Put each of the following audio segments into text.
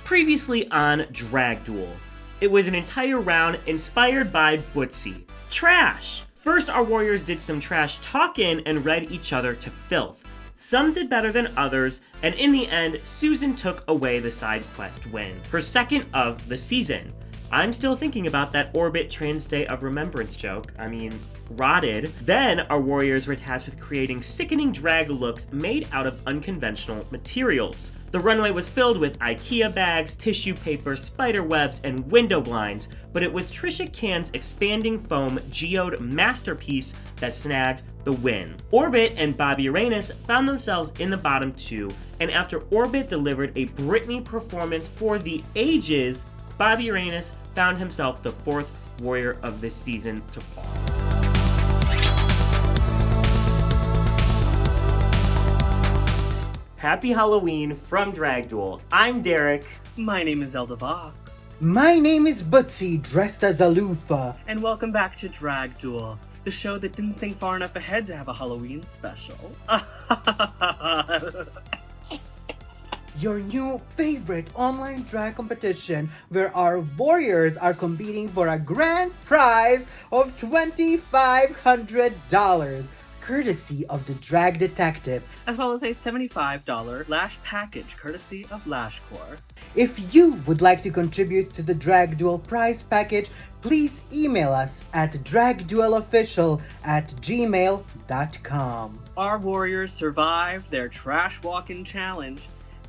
Previously on Drag Duel. It was an entire round inspired by BUCY. Trash! First, our warriors did some trash talking and read each other to filth. Some did better than others, and in the end, Susan took away the side quest win, her second of the season. I'm still thinking about that Orbit Trans Day of Remembrance joke. Rotted. Then, our warriors were tasked with creating sickening drag looks made out of unconventional materials. The runway was filled with IKEA bags, tissue paper, spider webs, and window blinds, but it was Trisha Can's expanding foam geode masterpiece that snagged the win. Orbit and Bobby URANUS found themselves in the bottom two, and after Orbit delivered a Britney performance for the ages, Bobby URANUS found himself the fourth warrior of this season to fall. Happy Halloween from Drag Duel. I'm Derek. My name is ZELDAVOX. My name is BUCY, dressed as a loofah. And welcome back to Drag Duel, the show that didn't think far enough ahead to have a Halloween special. Your new favorite online drag competition where our warriors are competing for a grand prize of $2,500. Courtesy of the Drag Detective, as well as a $75 lash package courtesy of LashCore. If you would like to contribute to the Drag Duel prize package, please email us at dragduelofficial@gmail.com. Our warriors survived their trash walk-in challenge,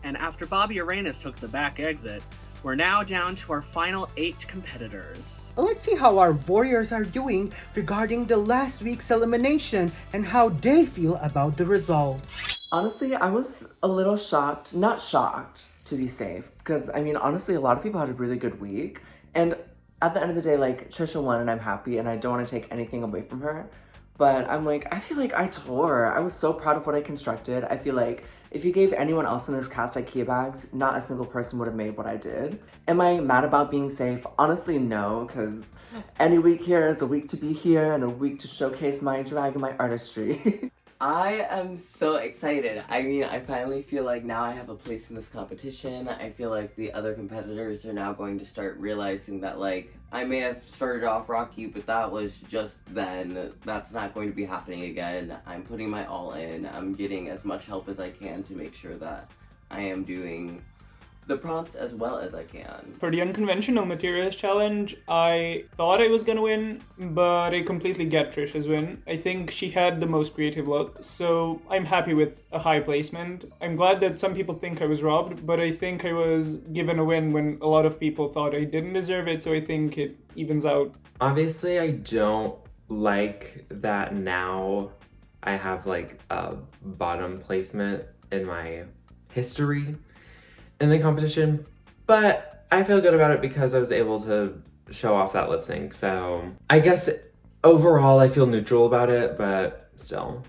and after Bobby URANUS took the back exit, we're now down to our final 8 competitors. Let's see how our warriors are doing regarding the last week's elimination and how they feel about the results. Honestly, I was a little shocked. Not shocked, to be safe. Because, honestly, a lot of people had a really good week. And at the end of the day, Trisha won and I'm happy and I don't want to take anything away from her. But I feel like I tore. I was so proud of what I constructed. I feel like if you gave anyone else in this cast IKEA bags, not a single person would have made what I did. Am I mad about being safe? Honestly, no, because any week here is a week to be here and a week to showcase my drag and my artistry. I am so excited. I finally feel like now I have a place in this competition. I feel like the other competitors are now going to start realizing that, I may have started off rocky, but that was just then. That's not going to be happening again. I'm putting my all in. I'm getting as much help as I can to make sure that I am doing the prompts as well as I can. For the unconventional materials challenge, I thought I was gonna win, but I completely get Trisha's win. I think she had the most creative look, so I'm happy with a high placement. I'm glad that some people think I was robbed, but I think I was given a win when a lot of people thought I didn't deserve it, so I think it evens out. Obviously, I don't like that now I have a bottom placement in my history in the competition, but I feel good about it because I was able to show off that lip sync. So I guess overall I feel neutral about it, but still.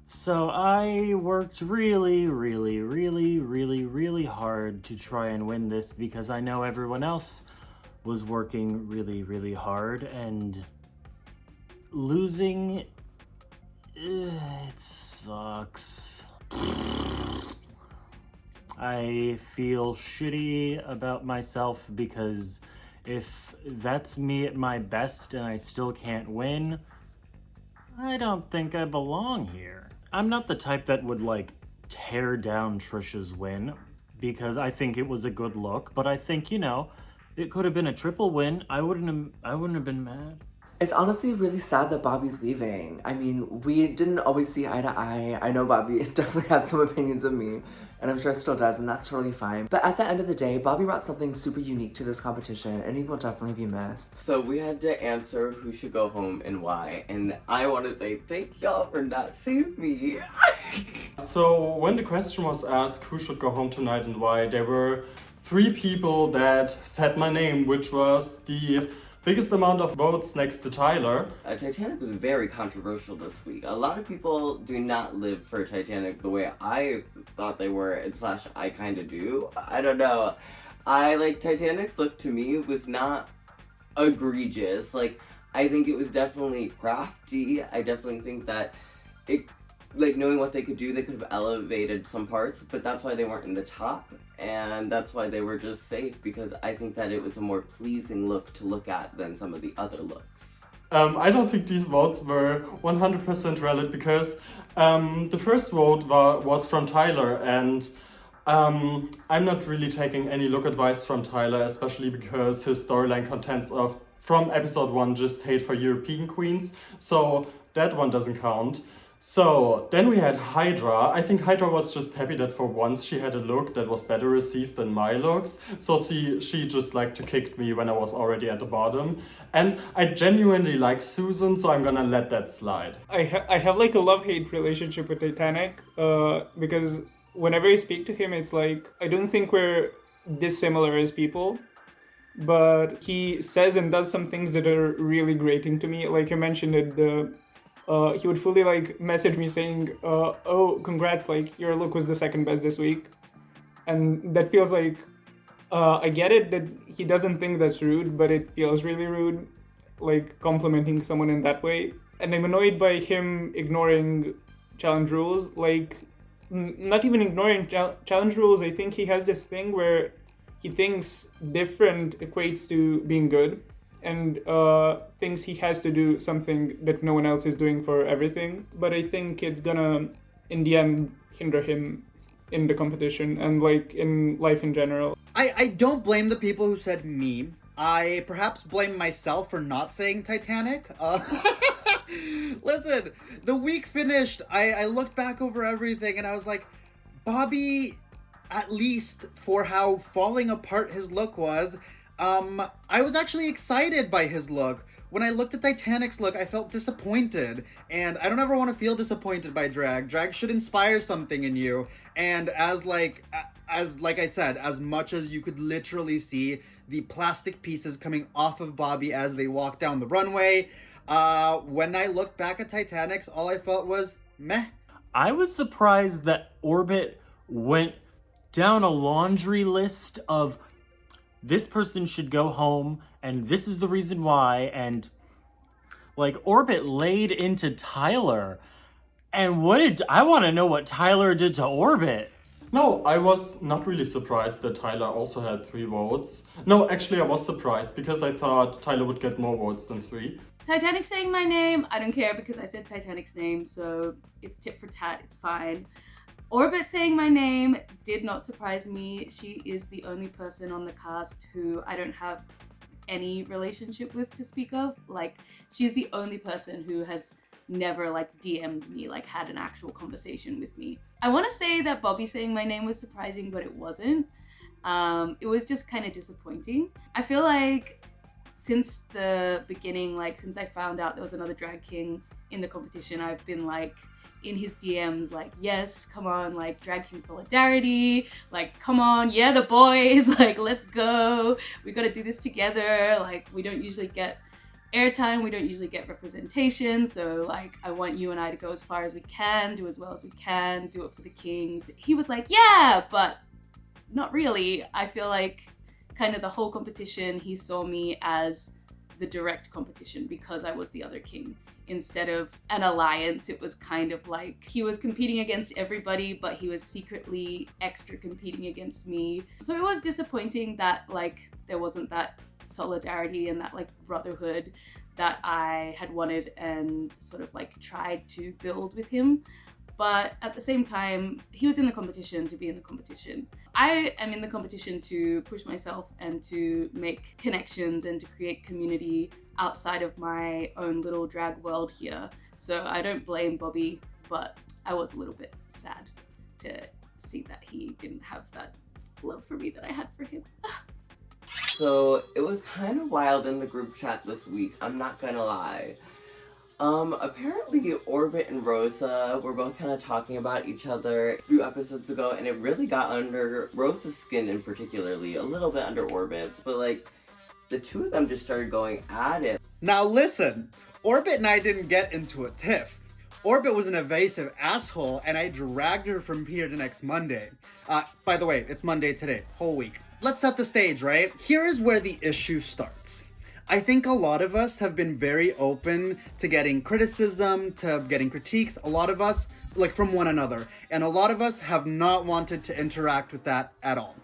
So I worked really hard to try and win this because I know everyone else was working really hard, and losing, it sucks. I feel shitty about myself because if that's me at my best and I still can't win, I don't think I belong here. I'm not the type that would tear down Trisha's win because I think it was a good look, but I think, it could have been a triple win. I wouldn't have been mad. It's honestly really sad that Bobby's leaving. We didn't always see eye to eye. I know Bobby definitely had some opinions of me, and I'm sure still does, and that's totally fine. But at the end of the day, Bobby brought something super unique to this competition, and he will definitely be missed. So we had to answer who should go home and why, and I want to say thank y'all for not saving me. So when the question was asked who should go home tonight and why, there were 3 people that said my name, which was the biggest amount of votes next to Tyler. Titanic was very controversial this week. A lot of people do not live for Titanic the way I thought they were, and / I kind of do. I don't know. Titanic's look to me was not egregious. I think it was definitely crafty. I definitely think that it like, knowing what they could do, they could have elevated some parts, but that's why they weren't in the top, and that's why they were just safe, because I think that it was a more pleasing look to look at than some of the other looks. I don't think these votes were 100% valid, because the first vote was from Tyler, and I'm not really taking any look advice from Tyler, especially because his storyline contains of, from episode 1, just hate for European queens, so that one doesn't count. So then we had HYDRA. I think HYDRA was just happy that for once she had a look that was better received than my looks. So she just liked to kick me when I was already at the bottom. And I genuinely like Susan, so I'm gonna let that slide. I have like a love-hate relationship with Titanic, because whenever I speak to him, it's like, I don't think we're dissimilar as people, but he says and does some things that are really grating to me. Like I mentioned it, he would fully like message me saying, oh, congrats, like your look was the second best this week. And that feels like, I get it that he doesn't think that's rude, but it feels really rude, like complimenting someone in that way. And I'm annoyed by him ignoring challenge rules, like not even ignoring challenge rules. I think he has this thing where he thinks different equates to being good, and thinks he has to do something that no one else is doing for everything. But I think it's gonna, in the end, hinder him in the competition and like in life in general. I don't blame the people who said me. I perhaps blame myself for not saying Titanic. Listen, the week finished, I looked back over everything and I was like, Bobby, at least for how falling apart his look was, I was actually excited by his look. When I looked at Titanic's look, I felt disappointed, and I don't ever want to feel disappointed by drag. Drag should inspire something in you, and as I said, as much as you could literally see the plastic pieces coming off of Bobby as they walked down the runway, when I looked back at Titanic's, all I felt was meh. I was surprised that Orbit went down a laundry list of this person should go home, and this is the reason why, and like Orbit laid into Tyler. And I want to know what Tyler did to Orbit. No, I was not really surprised that Tyler also had 3 votes. No, actually I was surprised because I thought Tyler would get more votes than 3. Titanic saying my name, I don't care because I said Titanic's name, so it's tit for tat, it's fine. Orbit saying my name did not surprise me. She is the only person on the cast who I don't have any relationship with to speak of. Like, she's the only person who has never like DM'd me, like had an actual conversation with me. I want to say that Bobby saying my name was surprising, but it wasn't. It was just kind of disappointing. I feel like since the beginning, like since I found out there was another drag king in the competition, I've been like in his DMs like, yes, come on, like drag king solidarity, like come on, yeah, the boys, like let's go, we gotta do this together. Like we don't usually get airtime, we don't usually get representation, so like I want you and I to go as far as we can, do as well as we can, do it for the kings. He was like, yeah, but not really. I feel like kind of the whole competition he saw me as the direct competition because I was the other king. Instead of an alliance, it was kind of like he was competing against everybody, but he was secretly extra competing against me. So it was disappointing that like there wasn't that solidarity and that like brotherhood that I had wanted and sort of like tried to build with him. But at the same time, he was in the competition to be in the competition. I am in the competition to push myself and to make connections and to create community outside of my own little drag world here. So I don't blame Bobby, but I was a little bit sad to see that he didn't have that love for me that I had for him. So it was kind of wild in the group chat this week, I'm not gonna lie. Apparently Orbit and Rosa were both kind of talking about each other a few episodes ago, and it really got under Rosa's skin in particularly, a little bit under Orbit's, but like the two of them just started going at it. Now listen, Orbit and I didn't get into a tiff. Orbit was an evasive asshole, and I dragged her from here to next Monday. By the way, it's Monday today, whole week. Let's set the stage, right? Here is where the issue starts. I think a lot of us have been very open to getting criticism, to getting critiques. A lot of us like from one another. And a lot of us have not wanted to interact with that at all.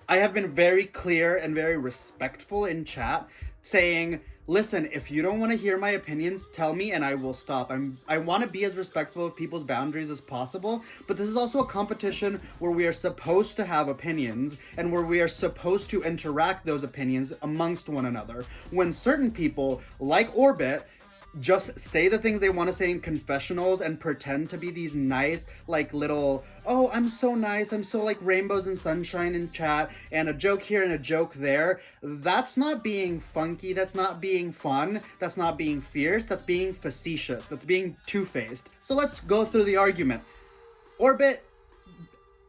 I have been very clear and very respectful in chat, saying, listen, if you don't want to hear my opinions, tell me and I will stop. I want to be as respectful of people's boundaries as possible, but this is also a competition where we are supposed to have opinions and where we are supposed to interact those opinions amongst one another. When certain people, like Orbit, just say the things they want to say in confessionals and pretend to be these nice, like, little, oh, I'm so nice, I'm so like rainbows and sunshine in chat, and a joke here and a joke there. That's not being funky, that's not being fun, that's not being fierce, that's being facetious, that's being two-faced. So let's go through the argument. Orbit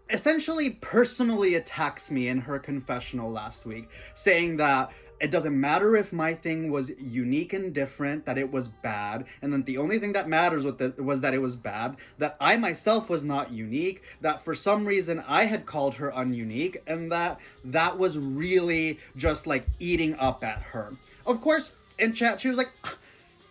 essentially personally attacks me in her confessional last week, saying that it doesn't matter if my thing was unique and different, that it was bad, and then the only thing that matters with it was that it was bad, that I myself was not unique, that for some reason I had called her ununique, and that was really just like eating up at her. Of course, in chat she was like,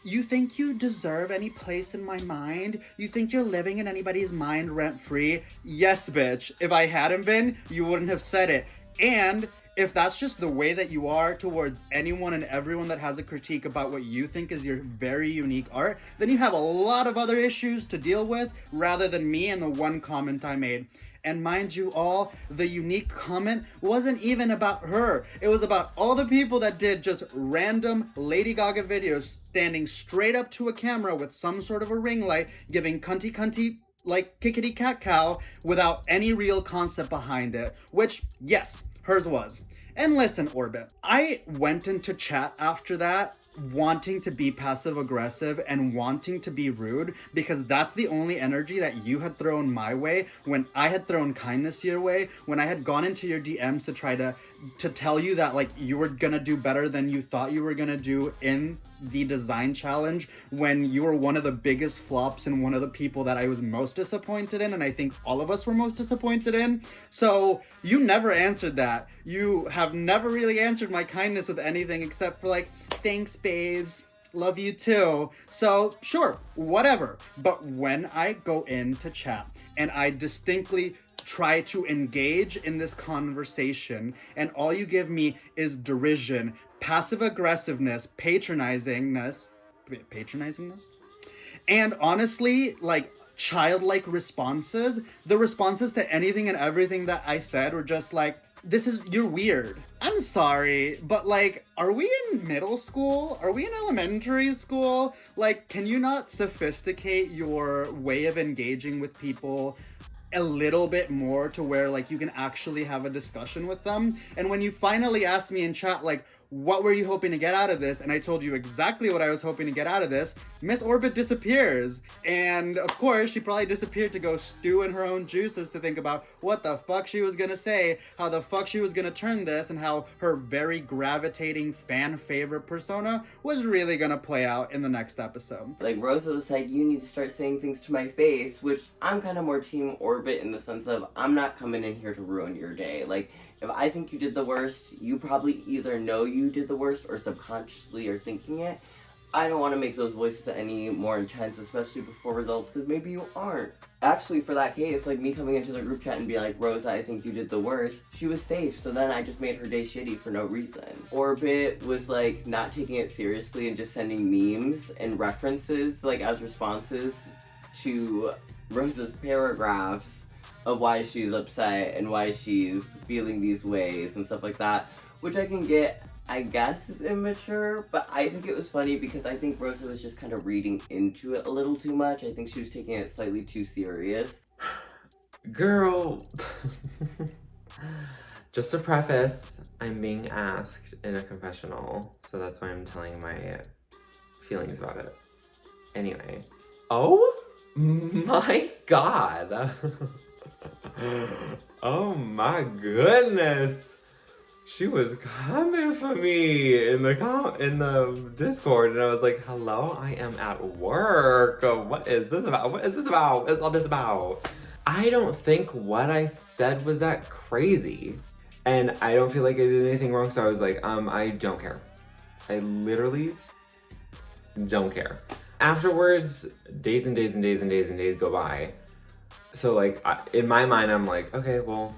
you think you deserve any place in my mind? You think you're living in anybody's mind rent-free? Yes, bitch. If I hadn't been, you wouldn't have said it. And if that's just the way that you are towards anyone and everyone that has a critique about what you think is your very unique art, then you have a lot of other issues to deal with rather than me and the one comment I made. And mind you all, the unique comment wasn't even about her. It was about all the people that did just random Lady Gaga videos standing straight up to a camera with some sort of a ring light, giving cunty cunty like kickity cat cow without any real concept behind it, which, yes, hers was. And listen, Orbit, I went into chat after that wanting to be passive aggressive and wanting to be rude because that's the only energy that you had thrown my way when I had thrown kindness your way, when I had gone into your DMs to try to tell you that like you were gonna do better than you thought you were gonna do in the design challenge, when you were one of the biggest flops and one of the people that I was most disappointed in, and I think all of us were most disappointed in. So you never answered that. You have never really answered my kindness with anything except for like, thanks babes, love you too. So sure, whatever. But when I go into chat and I distinctly try to engage in this conversation and all you give me is derision, passive aggressiveness, patroningness, and honestly, like childlike responses, the responses to anything and everything that I said were just like, you're weird. I'm sorry, but like, are we in middle school? Are we in elementary school? Like, can you not sophisticate your way of engaging with people a little bit more to where like you can actually have a discussion with them? And when you finally asked me in chat, like, what were you hoping to get out of this? And I told you exactly what I was hoping to get out of this. Miss Orbit disappears. And of course, she probably disappeared to go stew in her own juices to think about what the fuck she was gonna say, how the fuck she was gonna turn this, and how her very gravitating fan favorite persona was really gonna play out in the next episode. Like, Rosa was like, you need to start saying things to my face, which I'm kind of more team Orbit in the sense of, I'm not coming in here to ruin your day. Like, if I think you did the worst, you probably either know you did the worst or subconsciously are thinking it. I don't want to make those voices any more intense, especially before results, because maybe you aren't. Actually, for that case, like me coming into the group chat and being like, Rosa, I think you did the worst, she was safe, so then I just made her day shitty for no reason. Orbit was like not taking it seriously and just sending memes and references like as responses to Rosa's paragraphs of why she's upset and why she's feeling these ways and stuff like that, which I can get, I guess, is immature, but I think it was funny because I think Rosa was just kind of reading into it a little too much. I think she was taking it slightly too serious. Girl, just to preface, I'm being asked in a confessional, so that's why I'm telling my feelings about it. Anyway, oh my god. Oh my goodness, she was coming for me in the Discord, and I was like, hello, I am at work. What is this about? What is this about? What is all this about? I don't think what I said was that crazy, and I don't feel like I did anything wrong, so I was like, I don't care. I literally don't care. Afterwards, days and days and days and days and days go by. So like, in my mind, I'm like, okay, well,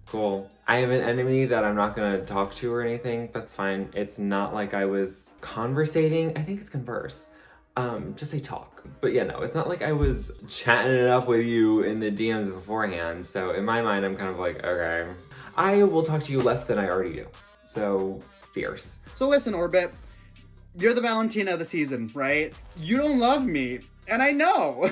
cool. I have an enemy that I'm not gonna talk to or anything. That's fine. It's not like I was conversating. I think it's converse. Just say talk. But yeah, no, it's not like I was chatting it up with you in the DMs beforehand. So in my mind, I'm kind of like, okay, I will talk to you less than I already do. So fierce. So listen, Orbit, you're the Valentina of the season, right? You don't love me, and I know.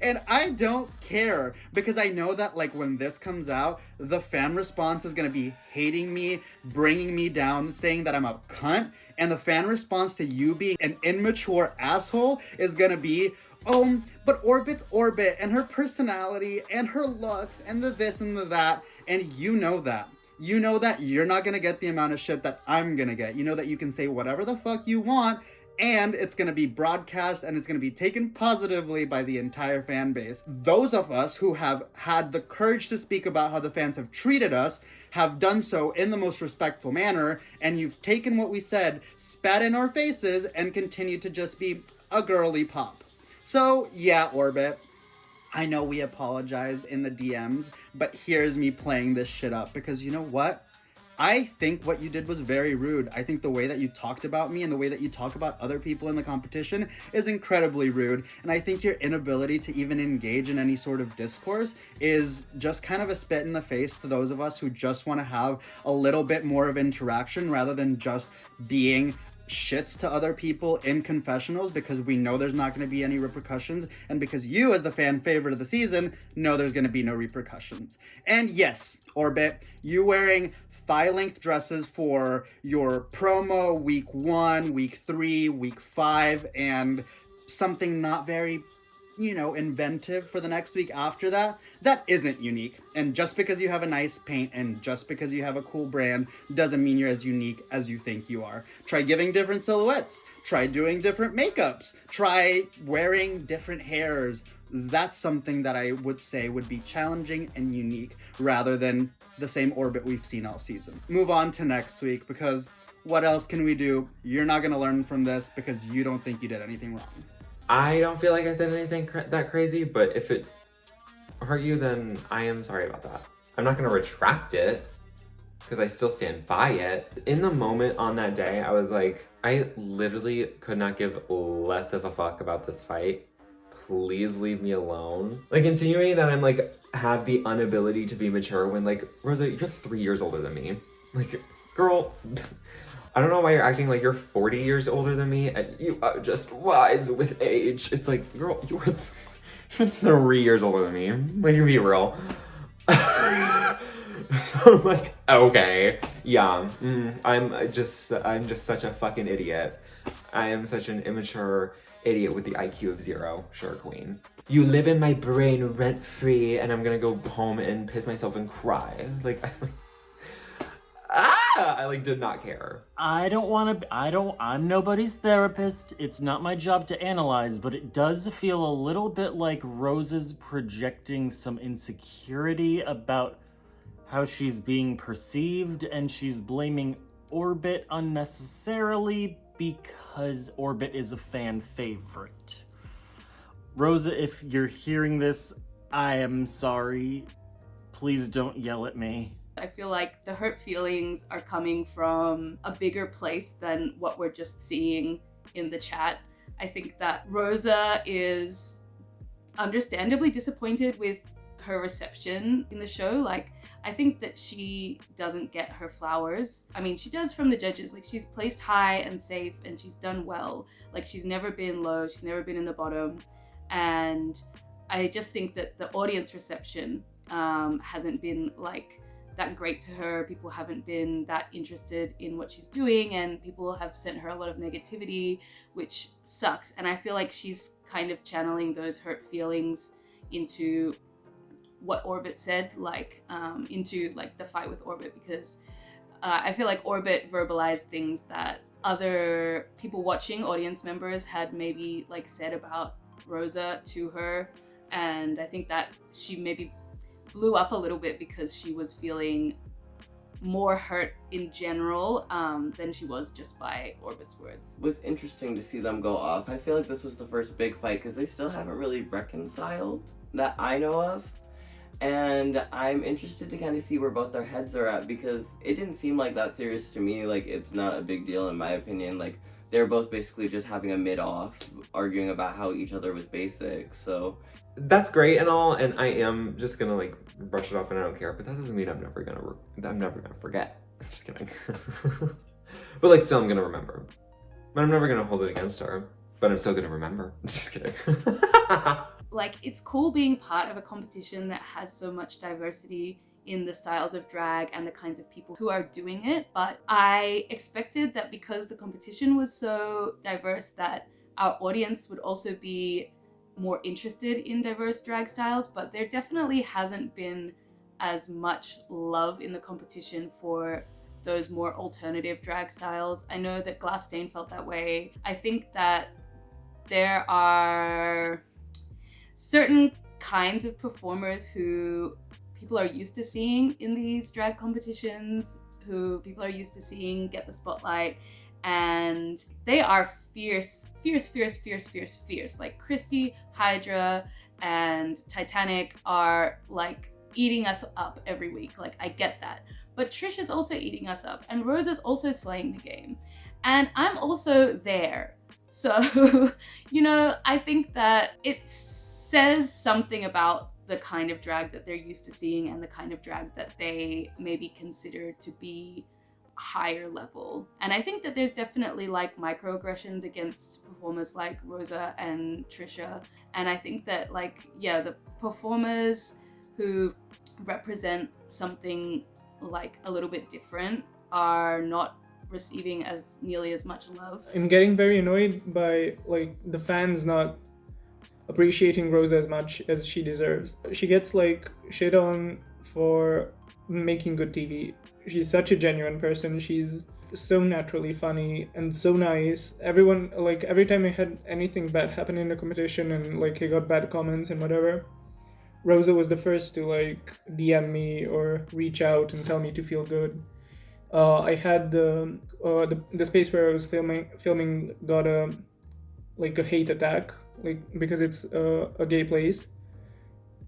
And I don't care, because I know that like when this comes out, the fan response is gonna be hating me, bringing me down, saying that I'm a cunt, and the fan response to you being an immature asshole is gonna be, oh, but Orbit's Orbit, and her personality, and her looks, and the this and the that, and you know that. You know that you're not gonna get the amount of shit that I'm gonna get. You know that you can say whatever the fuck you want, and it's gonna be broadcast and it's gonna be taken positively by the entire fan base. Those of us who have had the courage to speak about how the fans have treated us have done so in the most respectful manner, and you've taken what we said, spat in our faces, and continued to just be a girly pop. So yeah, Orbit, I know we apologized in the DMs, but here's me playing this shit up, because you know what? I think what you did was very rude. I think the way that you talked about me and the way that you talk about other people in the competition is incredibly rude. And I think your inability to even engage in any sort of discourse is just kind of a spit in the face to those of us who just want to have a little bit more of interaction rather than just being shits to other people in confessionals, because we know there's not going to be any repercussions, and because you, as the fan favorite of the season, know there's going to be no repercussions. And yes, Orbit, you wearing thigh-length dresses for your promo week 1, week 3, week 5, and something not very, you know, inventive for the next week after that, that isn't unique. And just because you have a nice paint and just because you have a cool brand doesn't mean you're as unique as you think you are. Try giving different silhouettes. Try doing different makeups. Try wearing different hairs. That's something that I would say would be challenging and unique rather than the same Orbit we've seen all season. Move on to next week, because what else can we do? You're not gonna learn from this because you don't think you did anything wrong. I don't feel like I said anything that crazy, but if it hurt you, then I am sorry about that. I'm not gonna retract it, because I still stand by it. In the moment on that day, I was like, I literally could not give less of a fuck about this fight. Please leave me alone. Like, insinuating that I'm like, have the inability to be mature when like, Rosa, you're 3 years older than me. Like, girl, I don't know why you're acting like you're 40 years older than me and you are just wise with age. It's like, girl, you're 3 years older than me. Like, you be real. I'm like, okay, yeah, I'm just such a fucking idiot. I am such an immature idiot with the IQ of 0, sure, queen. You live in my brain rent-free, and I'm gonna go home and piss myself and cry. Like, I like did not care. I'm nobody's therapist. It's not my job to analyze, but it does feel a little bit like Rosa's projecting some insecurity about how she's being perceived, and she's blaming Orbit unnecessarily because Orbit is a fan favorite. Rosa, if you're hearing this, I am sorry. Please don't yell at me. I feel like the hurt feelings are coming from a bigger place than what we're just seeing in the chat. I think that Rosa is understandably disappointed with her reception in the show. Like, I think that she doesn't get her flowers. I mean, she does from the judges. Like, she's placed high and safe and she's done well. Like, she's never been low, she's never been in the bottom. And I just think that the audience reception hasn't been like that great to her. People haven't been that interested in what she's doing, and people have sent her a lot of negativity, which sucks. And I feel like she's kind of channeling those hurt feelings into what Orbit said, like into like the fight with Orbit, because I feel like Orbit verbalized things that other people watching, audience members, had maybe like said about Rosa to her, and I think that she maybe blew up a little bit because she was feeling more hurt in general than she was just by Orbit's words. It was interesting to see them go off. I feel like this was the first big fight because they still haven't really reconciled that I know of. And I'm interested to kind of see where both their heads are at because it didn't seem like that serious to me. Like, it's not a big deal in my opinion. Like, they're both basically just having a mid-off, arguing about how each other was basic, so. That's great and all, and I am just gonna like brush it off and I don't care, but that doesn't mean I'm never gonna forget. I'm just kidding. But like, still I'm gonna remember. But I'm never gonna hold it against her, but I'm still gonna remember. Just kidding. Like, it's cool being part of a competition that has so much diversity in the styles of drag and the kinds of people who are doing it, but I expected that because the competition was so diverse that our audience would also be more interested in diverse drag styles, but there definitely hasn't been as much love in the competition for those more alternative drag styles. I know that GlassStaine felt that way. I think that there are certain kinds of performers who people are used to seeing in these drag competitions, who people are used to seeing get the spotlight, and they are fierce. Like CHRISTI, HYDRA, and TITANIC are like eating us up every week. Like, I get that. But Trisha's also eating us up, and Rosa's also slaying the game. And I'm also there. So, you know, I think that it says something about the kind of drag that they're used to seeing and the kind of drag that they maybe consider to be higher level. And I think that there's definitely like microaggressions against performers like Rosa and Trisha. And I think that, like, yeah, the performers who represent something like a little bit different are not receiving as nearly as much love. I'm getting very annoyed by like the fans not appreciating Rosa as much as she deserves. She gets like shit on for making good TV. She's such a genuine person. She's so naturally funny and so nice. Everyone, like, every time I had anything bad happen in the competition and like I got bad comments and whatever, Rosa was the first to like DM me or reach out and tell me to feel good. I had the space where I was filming got a hate attack, like, because it's a gay place,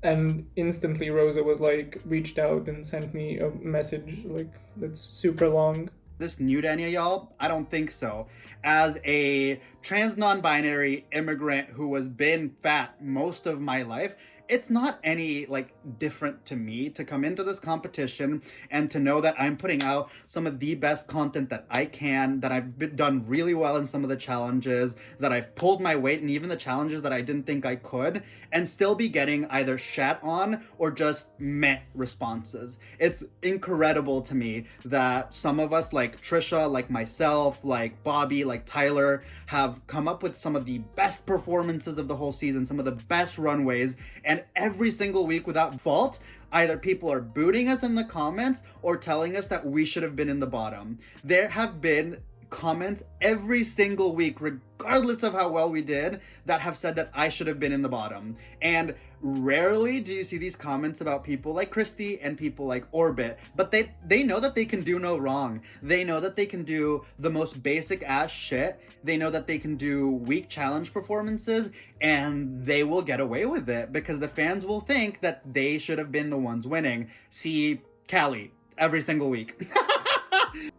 and instantly Rosa was like reached out and sent me a message like that's super long. This new to any of y'all? I don't think so. As a trans non-binary immigrant who has been fat most of my life, it's not any like different to me to come into this competition and to know that I'm putting out some of the best content that I can, that I've done really well in some of the challenges, that I've pulled my weight in even the challenges that I didn't think I could, and still be getting either shat on or just meh responses. It's incredible to me that some of us, like Trisha, like myself, like Bobby, like Tyler, have come up with some of the best performances of the whole season, some of the best runways, and every single week without fault, either people are booting us in the comments or telling us that we should have been in the bottom. There have been comments every single week, regardless of how well we did, that have said that I should have been in the bottom. And rarely do you see these comments about people like CHRISTI and people like Orbit, but they know that they can do no wrong. They know that they can do the most basic ass shit. They know that they can do weak challenge performances, and they will get away with it because the fans will think that they should have been the ones winning. See CALLI every single week.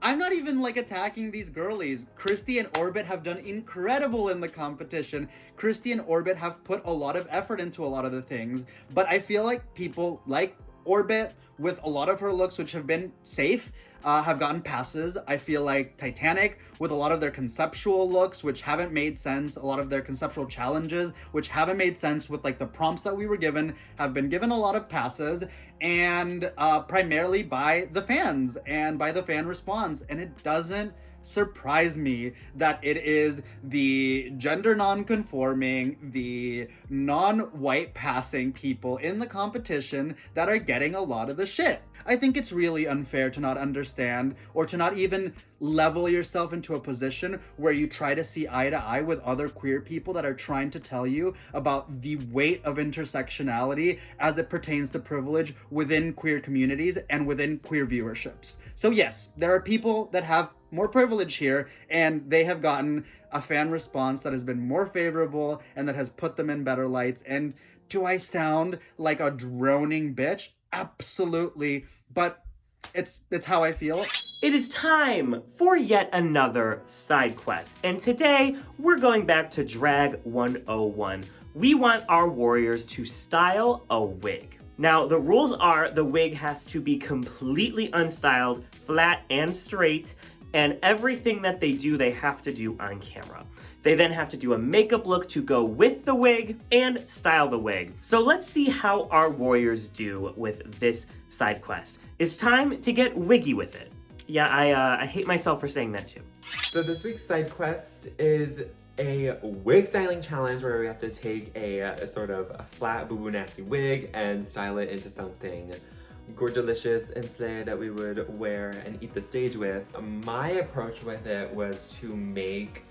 I'm not even like attacking these girlies. CHRISTI and Orbit have done incredible in the competition. CHRISTI and Orbit have put a lot of effort into a lot of the things, but I feel like people like Orbit, with a lot of her looks which have been safe, have gotten passes. I feel like TITANIC, with a lot of their conceptual looks which haven't made sense, a lot of their conceptual challenges which haven't made sense with like the prompts that we were given, have been given a lot of passes, and primarily by the fans and by the fan response. And it doesn't surprise me that it is the gender non-conforming, the non-white passing people in the competition that are getting a lot of the shit. I think it's really unfair to not understand or to not even level yourself into a position where you try to see eye to eye with other queer people that are trying to tell you about the weight of intersectionality as it pertains to privilege within queer communities and within queer viewerships. So yes, there are people that have more privilege here, and they have gotten a fan response that has been more favorable and that has put them in better lights. And do I sound like a droning bitch? Absolutely, but it's how I feel. It is time for yet another side quest, and today we're going back to Drag 101. We want our warriors to style a wig. Now, the rules are the wig has to be completely unstyled, flat and straight, and everything that they do, they have to do on camera. They then have to do a makeup look to go with the wig and style the wig. So let's see how our warriors do with this side quest. It's time to get wiggy with it. Yeah, I hate myself for saying that too. So this week's side quest is a wig styling challenge where we have to take a sort of a flat boo-boo nasty wig and style it into something gorgelicious and slay that we would wear and eat the stage with. My approach with it was to make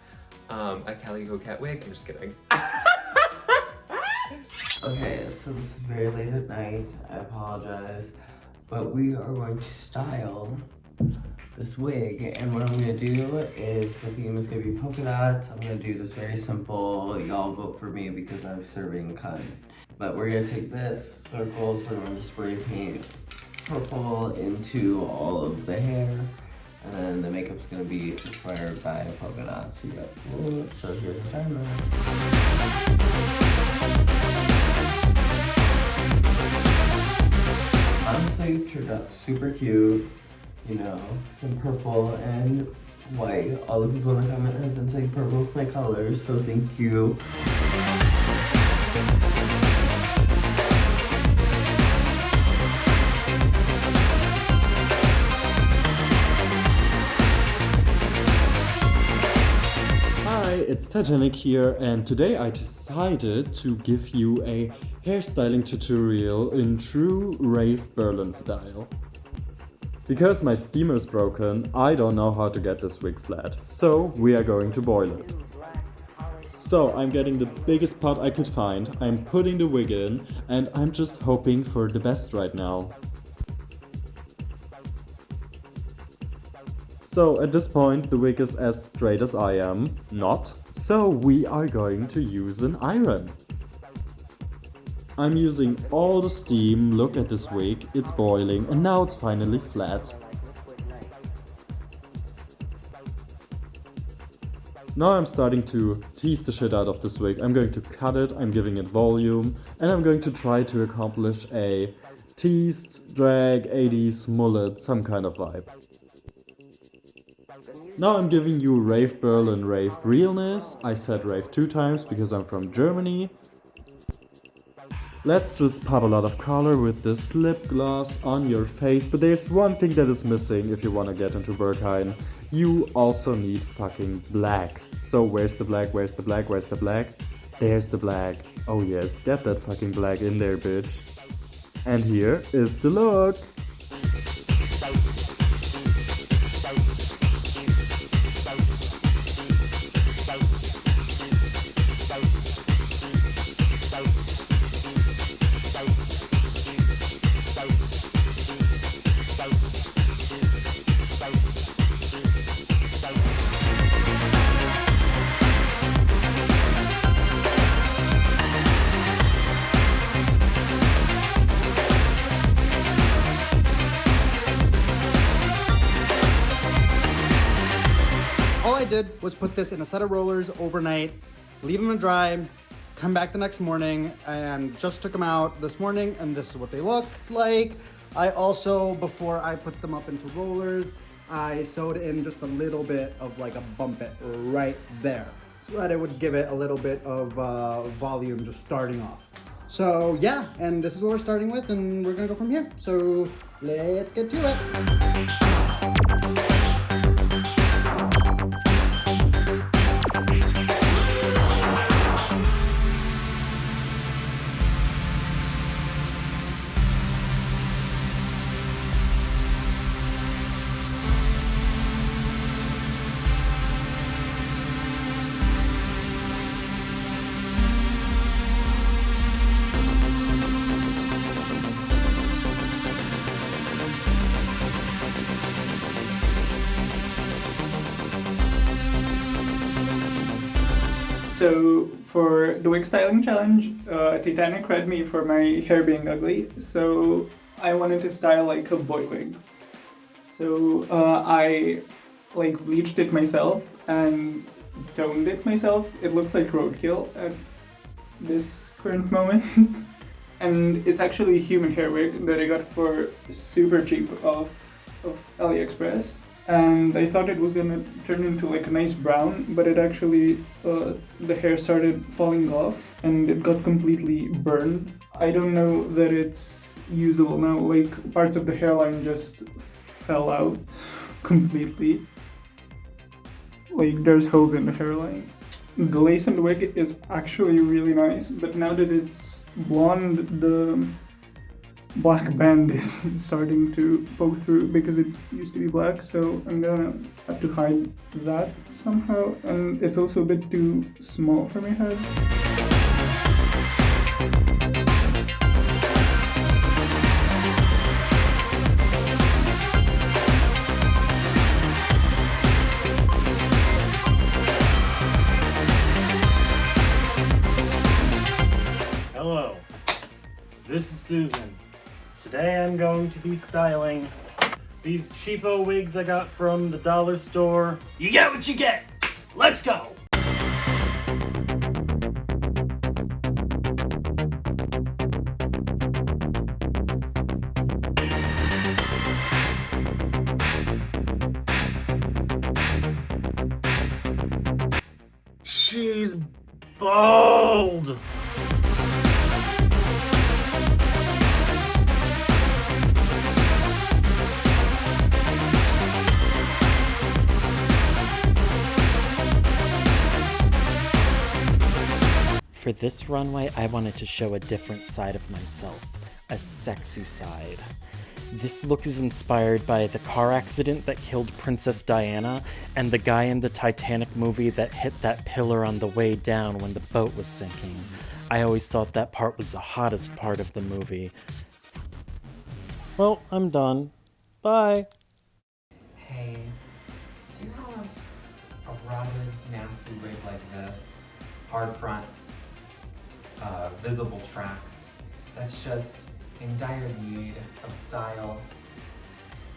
a Calli Coquette wig. I'm just kidding. Okay, so this is very late at night. I apologize. But we are going to style this wig, and what I'm gonna do is the theme is gonna be polka dots. I'm gonna do this very simple. Y'all vote for me because I'm serving cunt. But we're gonna take this circles, we're going to spray paint purple into all of the hair, and then the makeup's gonna be inspired by polka dots. Yep. So here's the timer. Honestly, turned out super cute. You know, some purple and white. All the people in the comment have been saying purple is my color, so thank you. Hi, it's Titanic here, and today I decided to give you a hairstyling tutorial in true rave Berlin style. Because my steamer is broken, I don't know how to get this wig flat, so we are going to boil it. So I'm getting the biggest pot I could find, I'm putting the wig in, and I'm just hoping for the best right now. So at this point the wig is as straight as I am, not, so we are going to use an iron. I'm using all the steam, look at this wig, it's boiling, and now it's finally flat. Now I'm starting to tease the shit out of this wig. I'm going to cut it, I'm giving it volume, and I'm going to try to accomplish a teased, drag, 80s, mullet, some kind of vibe. Now I'm giving you rave Berlin, rave realness. I said rave 2 times because I'm from Germany. Let's just pop a lot of color with this lip gloss on your face, but there's one thing that is missing if you want to get into Berghain. You also need fucking black. So where's the black, where's the black, where's the black? There's the black. Oh yes, get that fucking black in there, bitch. And here is the look. All I did was put this in a set of rollers overnight, leave them to dry, come back the next morning, and just took them out this morning, and this is what they look like. I also, before I put them up into rollers, I sewed in just a little bit of like a bump it right there, so that it would give it a little bit of volume just starting off. So yeah, and this is what we're starting with, and we're gonna go from here. So let's get to it. So for the wig styling challenge, Titanic read me for my hair being ugly, so I wanted to style like a boy wig. So I like bleached it myself and toned it myself. It looks like roadkill at this current moment. And it's actually a human hair wig that I got for super cheap off of AliExpress. And I thought it was gonna turn into like a nice brown, but it actually, the hair started falling off and it got completely burned. I don't know that it's usable now, like parts of the hairline just fell out completely. Like there's holes in the hairline. The lace on the wig is actually really nice, but now that it's blonde, the black band is starting to poke through because it used to be black, so I'm gonna have to hide that somehow. And it's also a bit too small for my head. Hello, this is Susan. Today I'm going to be styling these cheapo wigs I got from the dollar store. You get what you get! Let's go! She's bald! For this runway, I wanted to show a different side of myself, a sexy side. This look is inspired by the car accident that killed Princess Diana and the guy in the Titanic movie that hit that pillar on the way down when the boat was sinking. I always thought that part was the hottest part of the movie. Well, I'm done. Bye. Hey, do you have a rather nasty wig like this? Hard front, visible tracks, that's just in dire need of style.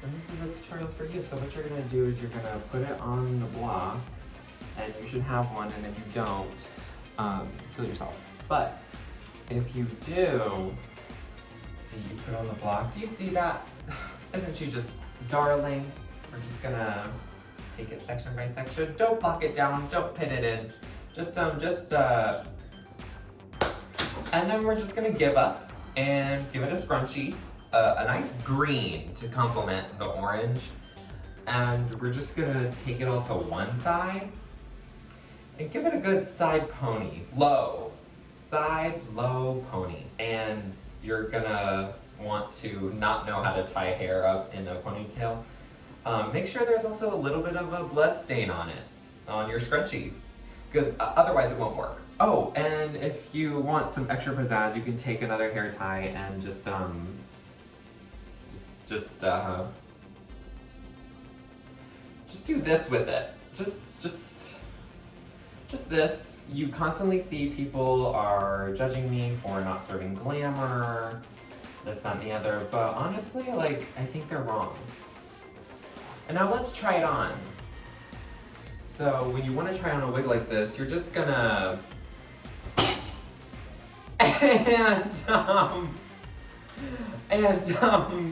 And this is the tutorial for you. So what you're gonna do is you're gonna put it on the block, and you should have one, and if you don't, kill yourself. But if you do, see, you put on the block, do you see that? Isn't she just darling? We're just gonna take it section by section. Don't block it down, don't pin it in. And then we're just gonna give up and give it a scrunchie, a nice green to complement the orange. And we're just gonna take it all to one side and give it a good side pony, low. Side, low pony. And you're gonna want to not know how to tie hair up in a ponytail. Make sure there's also a little bit of a blood stain on it, on your scrunchie, because otherwise it won't work. Oh, and if you want some extra pizzazz, you can take another hair tie and just do this with it. Just this. You constantly see people are judging me for not serving glamour, this, that, and the other, but honestly, like, I think they're wrong. And now let's try it on. So when you want to try on a wig like this, you're just gonna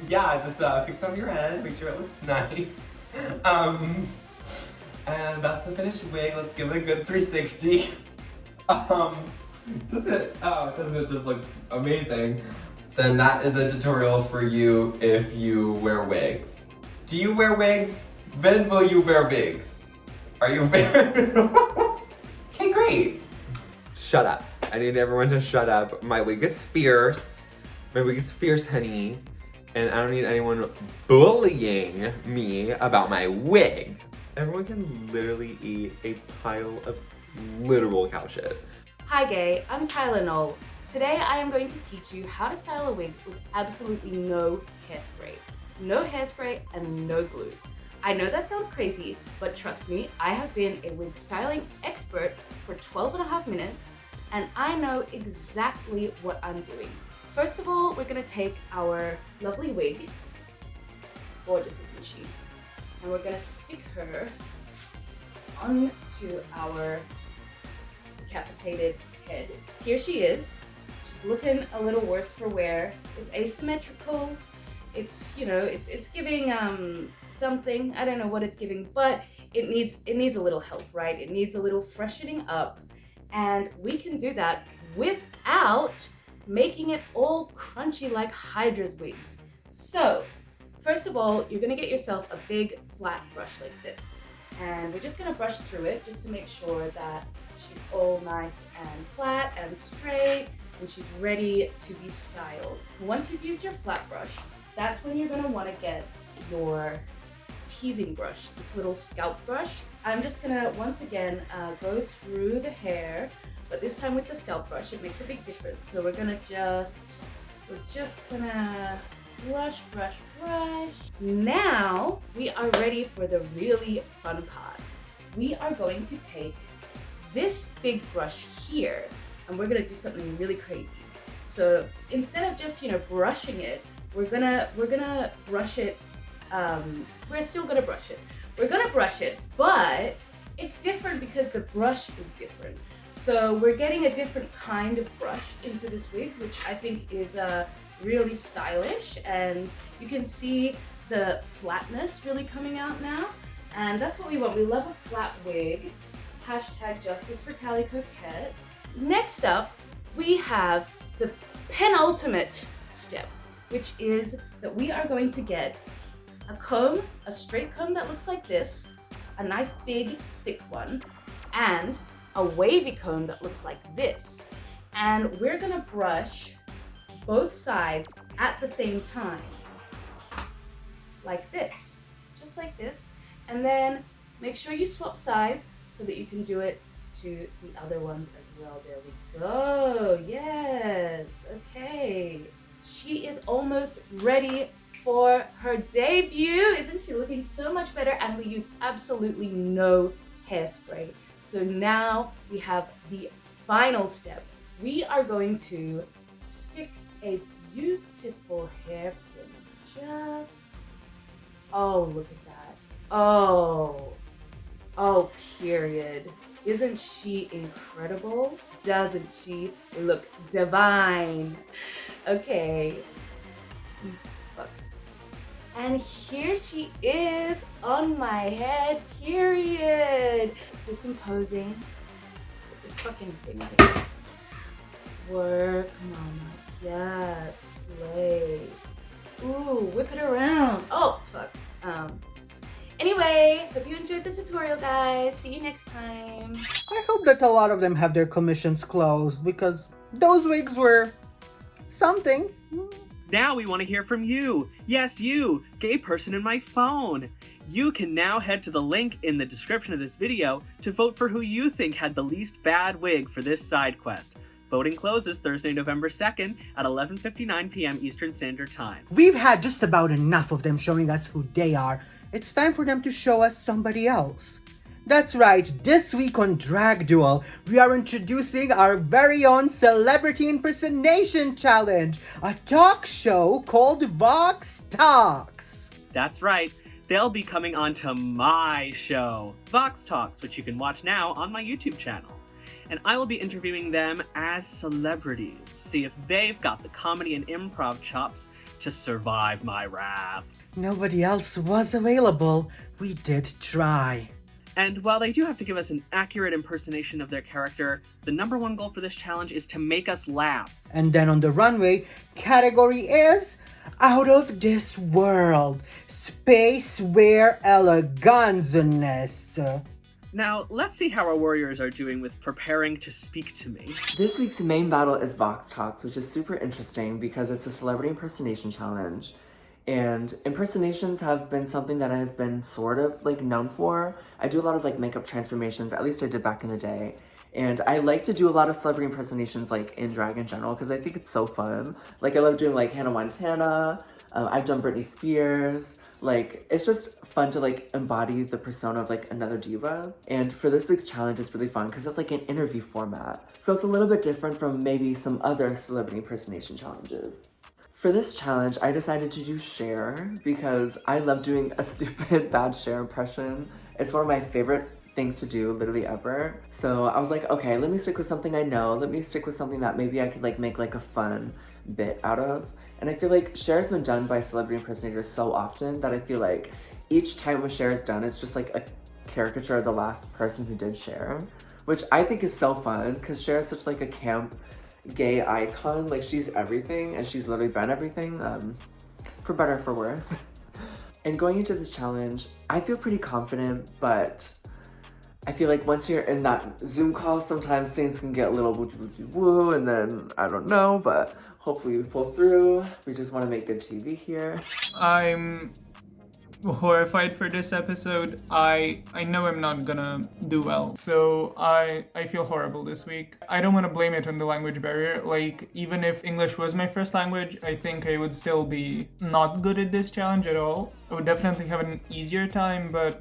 yeah, just fix on your head, make sure it looks nice. And that's the finished wig. Let's give it a good 360. Doesn't it just look amazing? Then that is a tutorial for you if you wear wigs. Do you wear wigs? When will you wear wigs? Are you very... Okay, great. Shut up. I need everyone to shut up. My wig is fierce. My wig is fierce, honey. And I don't need anyone bullying me about my wig. Everyone can literally eat a pile of literal cow shit. Hi gay, I'm Tyler Knoll. Today I am going to teach you how to style a wig with absolutely no hairspray. No hairspray and no glue. I know that sounds crazy, but trust me, I have been a wig styling expert for 12.5 minutes, and I know exactly what I'm doing. First of all, we're gonna take our lovely wig, gorgeous isn't she, and we're gonna stick her onto our decapitated head. Here she is. She's looking a little worse for wear. It's asymmetrical. It's, you know, it's giving something. I don't know what it's giving, but it needs a little help, right? It needs a little freshening up, and we can do that without making it all crunchy like Hydra's wigs. So, first of all, you're gonna get yourself a big flat brush like this, and we're just gonna brush through it just to make sure that she's all nice and flat and straight, and she's ready to be styled. Once you've used your flat brush, that's when you're gonna wanna get your teasing brush, this little scalp brush. I'm just gonna, once again, go through the hair, but this time with the scalp brush. It makes a big difference. So we're just gonna brush, brush, brush. Now we are ready for the really fun part. We are going to take this big brush here, and we're gonna do something really crazy. So instead of just, you know, brushing it, we're gonna brush it. We're still gonna brush it. We're gonna brush it, but it's different because the brush is different. So we're getting a different kind of brush into this wig, which I think is really stylish, and you can see the flatness really coming out now, and that's what we want. We love a flat wig. Hashtag justice for CALLI-COQUETTE. Next up, we have the penultimate step, which is that we are going to get a comb, a straight comb that looks like this, a nice big thick one, and a wavy comb that looks like this. And we're gonna brush both sides at the same time, like this, just like this. And then make sure you swap sides so that you can do it to the other ones as well. There we go, yes, okay. She is almost ready for her debut. Isn't she looking so much better? And we used absolutely no hairspray. So now we have the final step. We are going to stick a beautiful hairpin just, oh, look at that. Oh, period. Isn't she incredible? Doesn't she look divine? Okay. Fuck. And here she is on my head, period. Let's do some posing. Get this fucking thing here. Work, mama. Yes, slay. Ooh, whip it around. Oh, fuck. Anyway, hope you enjoyed the tutorial, guys. See you next time. I hope that a lot of them have their commissions closed, because those wigs were something. Now we want to hear from you. Yes, you, gay person in my phone. You can now head to the link in the description of this video to vote for who you think had the least bad wig for this side quest. Voting closes Thursday, November 2nd at 11:59 p.m. Eastern Standard Time. We've had just about enough of them showing us who they are. It's time for them to show us somebody else. That's right, this week on Drag Duel, we are introducing our very own Celebrity Impersonation Challenge, a talk show called Vox Talks. That's right, they'll be coming onto my show, Vox Talks, which you can watch now on my YouTube channel. And I will be interviewing them as celebrities to see if they've got the comedy and improv chops to survive my wrath. Nobody else was available. We did try. And while they do have to give us an accurate impersonation of their character, the #1 goal for this challenge is to make us laugh. And then on the runway, category is Out of This World, Space Wear Eleganza-ness. Now, let's see how our warriors are doing with preparing to speak to me. This week's main battle is Vox Talks, which is super interesting because it's a celebrity impersonation challenge. And impersonations have been something that I've been sort of like known for. I do a lot of like makeup transformations, at least I did back in the day. And I like to do a lot of celebrity impersonations like in drag in general because I think it's so fun. Like I love doing like Hannah Montana, I've done Britney Spears. Like it's just fun to like embody the persona of like another diva. And for this week's challenge, it's really fun because it's like an interview format. So it's a little bit different from maybe some other celebrity impersonation challenges. For this challenge, I decided to do Cher because I love doing a stupid bad Cher impression. It's one of my favorite things to do literally ever. So I was like, okay, let me stick with something I know. Let me stick with something that maybe I could like make like a fun bit out of. And I feel like Cher has been done by celebrity impersonators so often that I feel like each time when Cher is done, it's just like a caricature of the last person who did Cher, which I think is so fun because Cher is such like a camp gay icon. Like she's everything and she's literally been everything, for better or for worse. And going into this challenge, I feel pretty confident, but I feel like once you're in that Zoom call, sometimes things can get a little woo, and then I don't know, but hopefully we pull through. We just want to make good TV here. I'm horrified for this episode. I know I'm not gonna do well, so I feel horrible this week. I don't want to blame it on the language barrier. Like, even if English was my first language, I think I would still be not good at this challenge at all. I would definitely have an easier time, but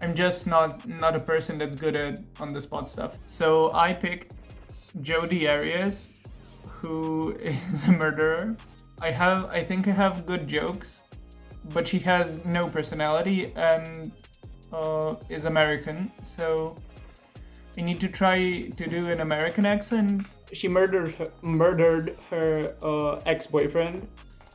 I'm just not a person that's good at on-the-spot stuff. So I picked Jodi Arias, who is a murderer. I think I have good jokes, but she has no personality and is American, so I need to try to do an American accent. She murdered her ex-boyfriend.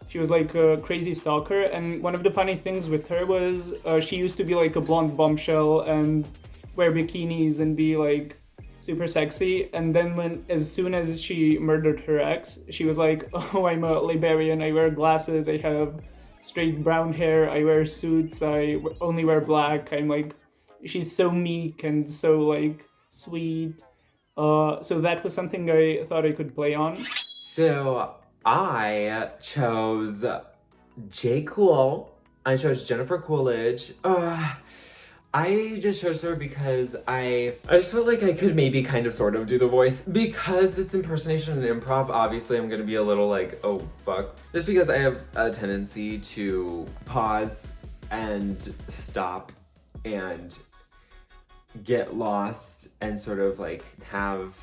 She was like a crazy stalker, and one of the funny things with her was she used to be like a blonde bombshell and wear bikinis and be like super sexy, and then as soon as she murdered her ex, she was like, oh, I'm a librarian, I wear glasses, I have straight brown hair, I wear suits, I only wear black. I'm like, she's so meek and so like sweet. So that was something I thought I could play on. So I chose J. Cool. I chose Jennifer Coolidge. I just chose her because I just felt like I could maybe kind of sort of do the voice. Because it's impersonation and improv, obviously I'm gonna be a little like, oh fuck. Just because I have a tendency to pause and stop and get lost and sort of like have,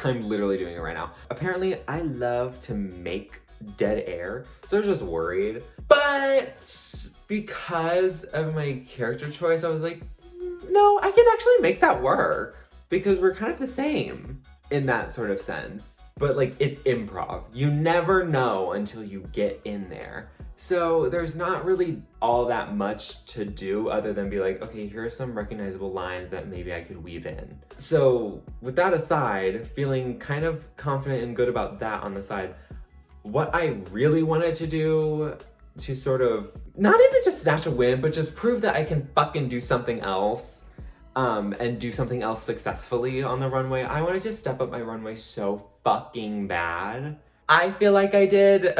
I'm literally doing it right now. Apparently I love to make dead air, so I was just worried. But because of my character choice, I was like, no, I can actually make that work because we're kind of the same in that sort of sense. But like, it's improv. You never know until you get in there. So there's not really all that much to do other than be like, okay, here are some recognizable lines that maybe I could weave in. So with that aside, feeling kind of confident and good about that on the side, what I really wanted to do to sort of, not even just snatch a win, but just prove that I can fucking do something else, and do something else successfully on the runway. I wanted to step up my runway so fucking bad. I feel like I did.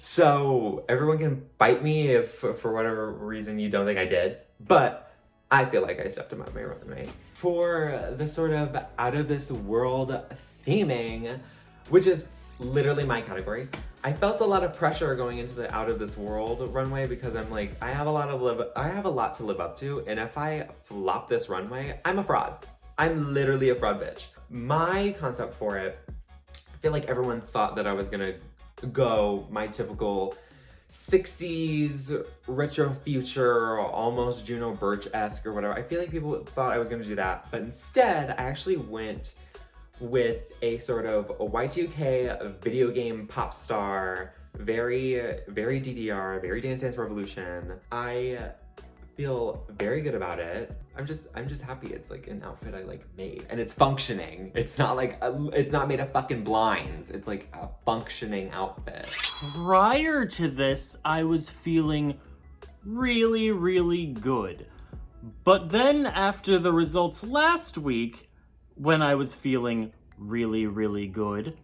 So everyone can bite me if for whatever reason you don't think I did, but I feel like I stepped up my runway. For the sort of out of this world theming, which is literally my category, I felt a lot of pressure going into the out of this world runway because I'm like, I have a lot to live up to, and if I flop this runway, I'm a fraud. I'm literally a fraud bitch. My concept for it, I feel like everyone thought that I was gonna go my typical 60s retro future, almost Juno Birch-esque or whatever. I feel like people thought I was gonna do that, but instead I actually went with a sort of a Y2K video game pop star, very DDR, very Dance Dance Revolution. I feel very good about it. I'm just happy it's like an outfit I like made and it's functioning. It's not like it's not made of fucking blinds. It's like a functioning outfit. Prior to this, I was feeling really, really good. But then after the results last week, when I was feeling really, really good,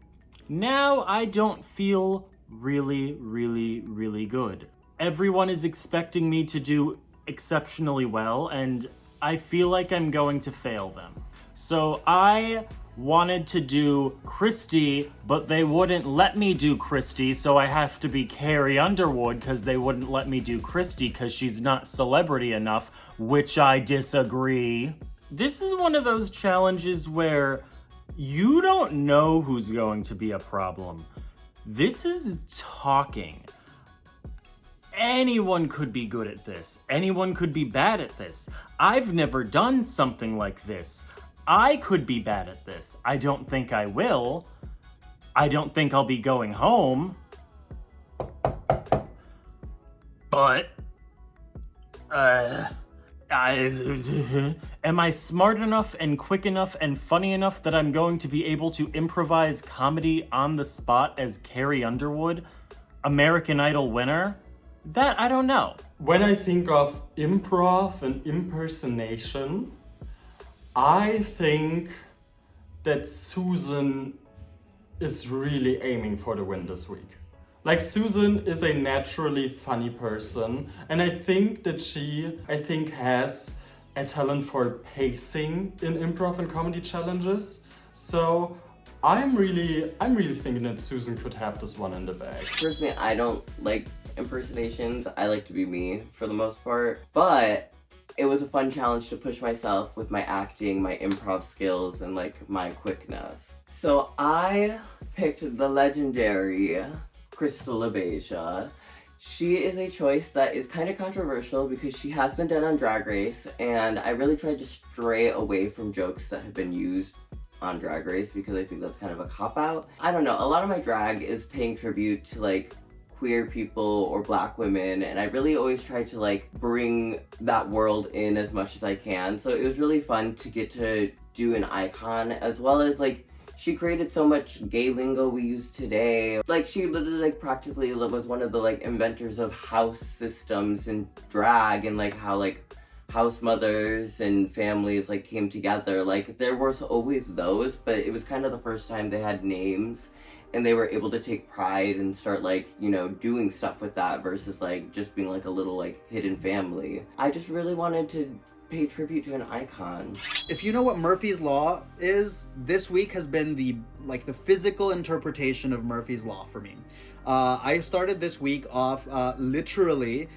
now I don't feel really, really, really good. Everyone is expecting me to do exceptionally well, and I feel like I'm going to fail them. So I wanted to do Christy, but they wouldn't let me do Christy, so I have to be Carrie Underwood because they wouldn't let me do Christy because she's not celebrity enough, which I disagree. This is one of those challenges where you don't know who's going to be a problem. This is talking. Anyone could be good at this. Anyone could be bad at this. I've never done something like this. I could be bad at this. I don't think I will. I don't think I'll be going home. But, am I smart enough and quick enough and funny enough that I'm going to be able to improvise comedy on the spot as Carrie Underwood, American Idol winner? That I don't know. When I think of improv and impersonation, I think that Susan is really aiming for the win this week. Like, Susan is a naturally funny person, and I think that she has a talent for pacing in improv and comedy challenges. So I'm really thinking that Susan could have this one in the bag. Personally, I don't like impersonations. I like to be me for the most part, but it was a fun challenge to push myself with my acting, my improv skills, and like my quickness. So I picked the legendary Crystal LaBeija. She is a choice that is kind of controversial because she has been done on Drag Race, and I really tried to stray away from jokes that have been used on Drag Race because I think that's kind of a cop-out. I don't know, a lot of my drag is paying tribute to like queer people or black women, and I really always try to like bring that world in as much as I can. So it was really fun to get to do an icon, as well as like she created so much gay lingo we use today. Like, she literally like practically was one of the like inventors of house systems and drag, and like how like house mothers and families like came together. Like, there was always those, but it was kind of the first time they had names and they were able to take pride and start like, you know, doing stuff with that versus like just being like a little like hidden family. I just really wanted to pay tribute to an icon. If you know what Murphy's Law is, this week has been the physical interpretation of Murphy's Law for me. I started this week off literally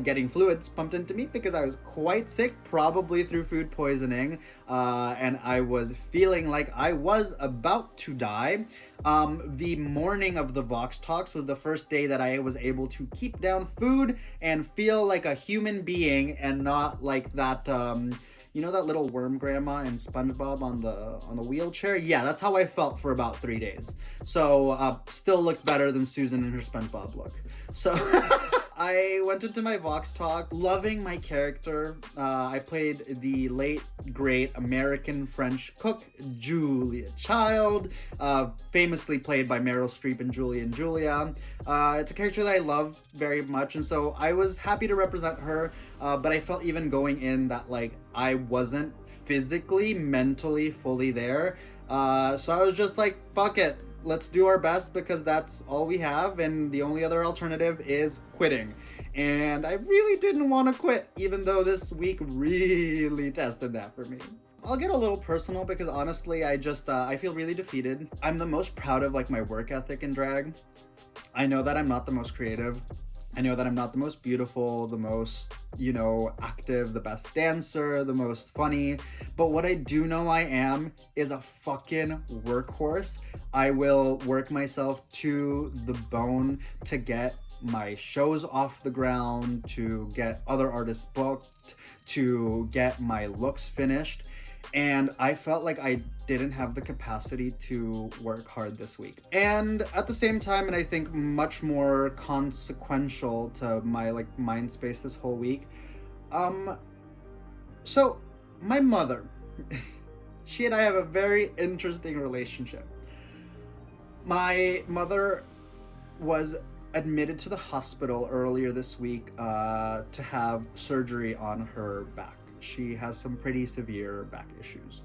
getting fluids pumped into me because I was quite sick, probably through food poisoning, and I was feeling like I was about to die. The morning of the Vox Talks was the first day that I was able to keep down food and feel like a human being and not like that, you know that little worm grandma in SpongeBob on the wheelchair? Yeah, that's how I felt for about 3 days. So still looked better than Susan in her SpongeBob look. So I went into my Vox Talk loving my character. I played the late great American French cook Julia Child, famously played by Meryl Streep in Julie and Julia. It's a character that I love very much, and so I was happy to represent her, but I felt even going in that like I wasn't physically, mentally fully there. So I was just like, fuck it. Let's do our best because that's all we have, and the only other alternative is quitting. And I really didn't want to quit, even though this week really tested that for me. I'll get a little personal because honestly, I feel really defeated. I'm the most proud of like my work ethic in drag. I know that I'm not the most creative. I know that I'm not the most beautiful, the most, you know, active, the best dancer, the most funny, but what I do know I am is a fucking workhorse. I will work myself to the bone to get my shows off the ground, to get other artists booked, to get my looks finished. And I felt like I didn't have the capacity to work hard this week. And at the same time, and I think much more consequential to my like mind space this whole week, so my mother, she and I have a very interesting relationship. My mother was admitted to the hospital earlier this week to have surgery on her back. She has some pretty severe back issues.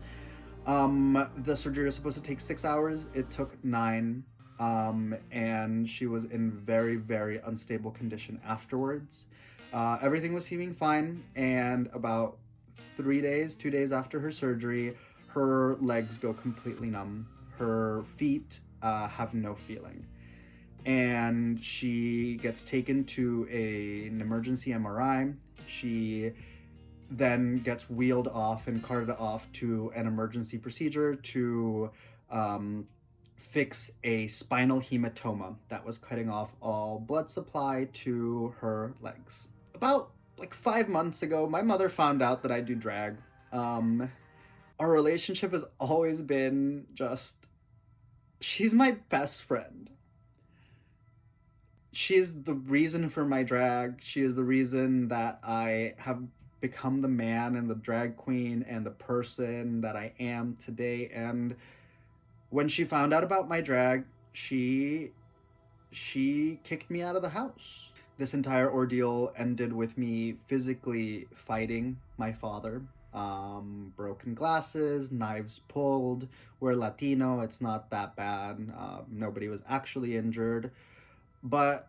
The surgery was supposed to take 6 hours. It took 9. and she was in very, very unstable condition afterwards. Everything was seeming fine, and about 2 days after her surgery, her legs go completely numb. Her feet have no feeling. And she gets taken to an emergency MRI. She then gets wheeled off and carted off to an emergency procedure to fix a spinal hematoma that was cutting off all blood supply to her legs. About like 5 months ago, my mother found out that I do drag. Our relationship has always been just, she's my best friend. She is the reason for my drag. She is the reason that I have become the man and the drag queen and the person that I am today. And when she found out about my drag, she kicked me out of the house. This entire ordeal ended with me physically fighting my father. Broken glasses, knives pulled. We're Latino, it's not that bad. Nobody was actually injured. But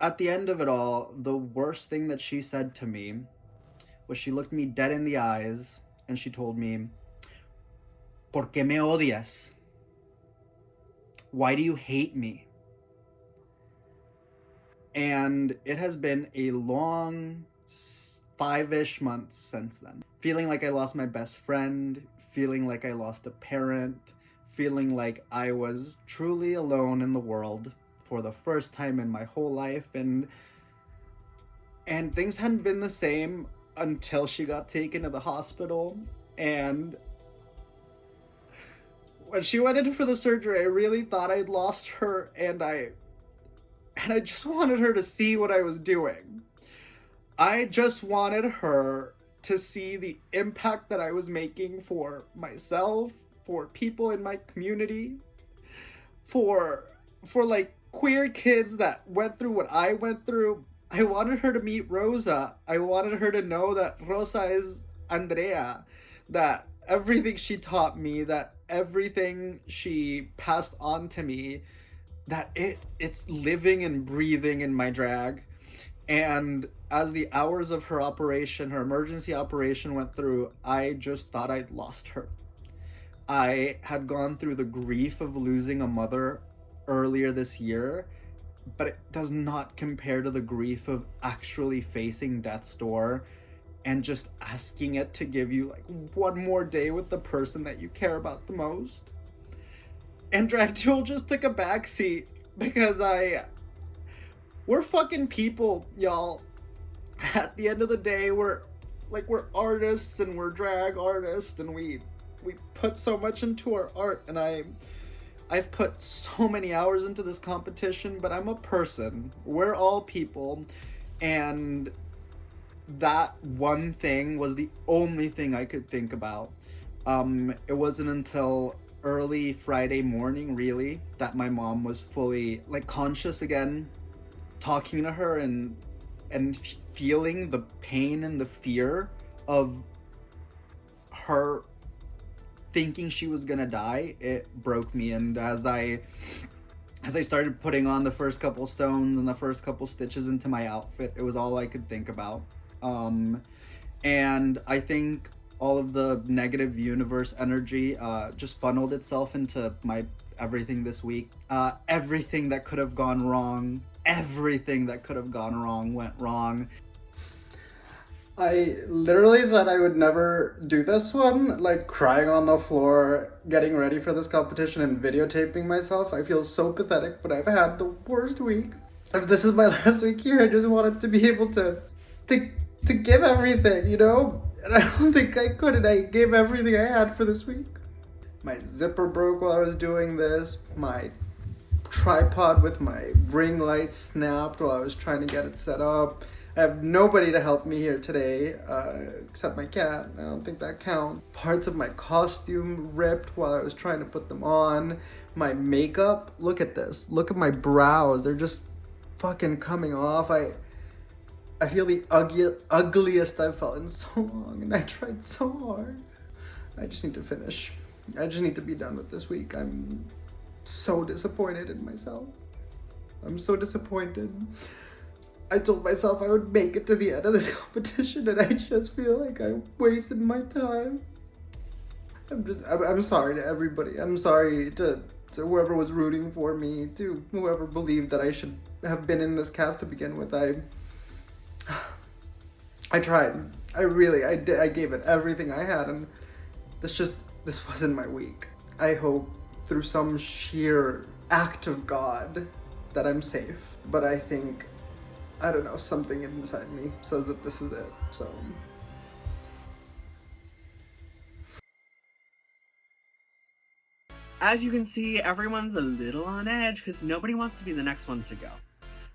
at the end of it all, the worst thing that she said to me was she looked me dead in the eyes and she told me, ¿Por qué me odias? Why do you hate me? And it has been a long 5-ish months since then. Feeling like I lost my best friend, feeling like I lost a parent, feeling like I was truly alone in the world for the first time in my whole life, and things hadn't been the same until she got taken to the hospital. And when she went in for the surgery, I really thought I'd lost her, and I just wanted her to see what I was doing. I just wanted her to see the impact that I was making for myself, for people in my community, for like queer kids that went through what I went through. I wanted her to meet Rosa. I wanted her to know that Rosa is Andrea, that everything she taught me, that everything she passed on to me, that it's living and breathing in my drag. And as the hours of her operation, her emergency operation went through, I just thought I'd lost her. I had gone through the grief of losing a mother earlier this year, but it does not compare to the grief of actually facing death's door and just asking it to give you like one more day with the person that you care about the most. And Drag Duel just took a backseat because we're fucking people, y'all. At the end of the day, we're artists and we're drag artists, and we put so much into our art, and I've put so many hours into this competition, but I'm a person. We're all people, and that one thing was the only thing I could think about. It wasn't until early Friday morning, really, that my mom was fully like conscious again, talking to her and feeling the pain and the fear of her thinking she was gonna die. It broke me. And as I started putting on the first couple stones and the first couple stitches into my outfit, it was all I could think about. And I think all of the negative universe energy just funneled itself into my everything this week. Everything that could have gone wrong, went wrong. I literally said I would never do this one, like crying on the floor, getting ready for this competition and videotaping myself. I feel so pathetic, but I've had the worst week. If this is my last week here, I just wanted to be able to give everything, you know? And I don't think I could, and I gave everything I had for this week. My zipper broke while I was doing this. My tripod with my ring light snapped while I was trying to get it set up. I have nobody to help me here today, except my cat. I don't think that counts. Parts of my costume ripped while I was trying to put them on. My makeup, look at this. Look at my brows. They're just fucking coming off. I feel the ugliest I've felt in so long, and I tried so hard. I just need to finish. I just need to be done with this week. so disappointed in myself. I'm so disappointed. I told myself I would make it to the end of this competition, and I just feel like I wasted my time. I'm sorry to everybody. I'm sorry to whoever was rooting for me, to whoever believed that I should have been in this cast to begin with. I tried. I gave it everything I had, and this wasn't my week. I hope through some sheer act of God that I'm safe. But I think, I don't know, something inside me says that this is it, so. As you can see, everyone's a little on edge because nobody wants to be the next one to go.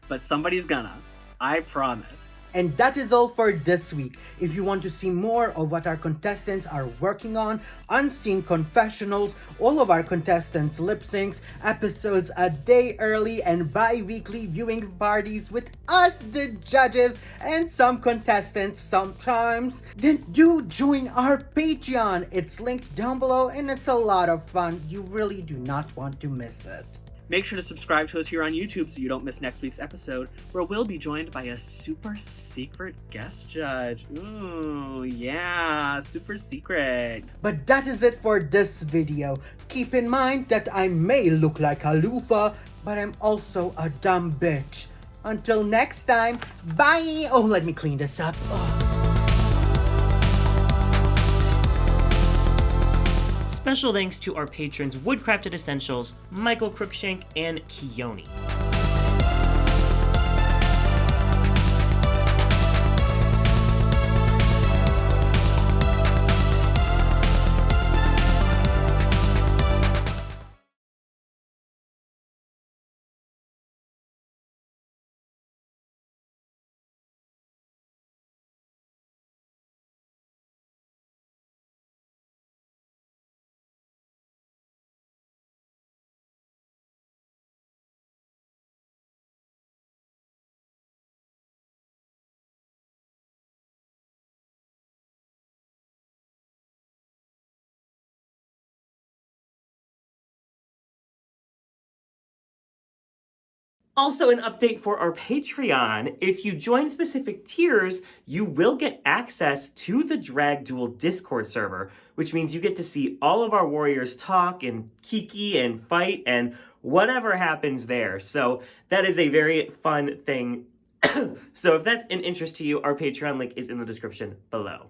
But somebody's gonna. I promise. And that is all for this week. If you want to see more of what our contestants are working on, unseen confessionals, all of our contestants' lip syncs, episodes a day early, and bi-weekly viewing parties with us, the judges, and some contestants sometimes, then do join our Patreon. It's linked down below and it's a lot of fun. You really do not want to miss it. Make sure to subscribe to us here on YouTube so you don't miss next week's episode, where we'll be joined by a super secret guest judge. Ooh, yeah, super secret. But that is it for this video. Keep in mind that I may look like a loofah, but I'm also a dumb bitch. Until next time, bye! Oh, let me clean this up. Special thanks to our patrons Woodcrafted Essentials, Michael Crookshank, and Keone. Also, an update for our Patreon. If you join specific tiers, you will get access to the Drag Duel Discord server, which means you get to see all of our warriors talk and kiki and fight and whatever happens there. So that is a very fun thing. So if that's an interest to you, our Patreon link is in the description below.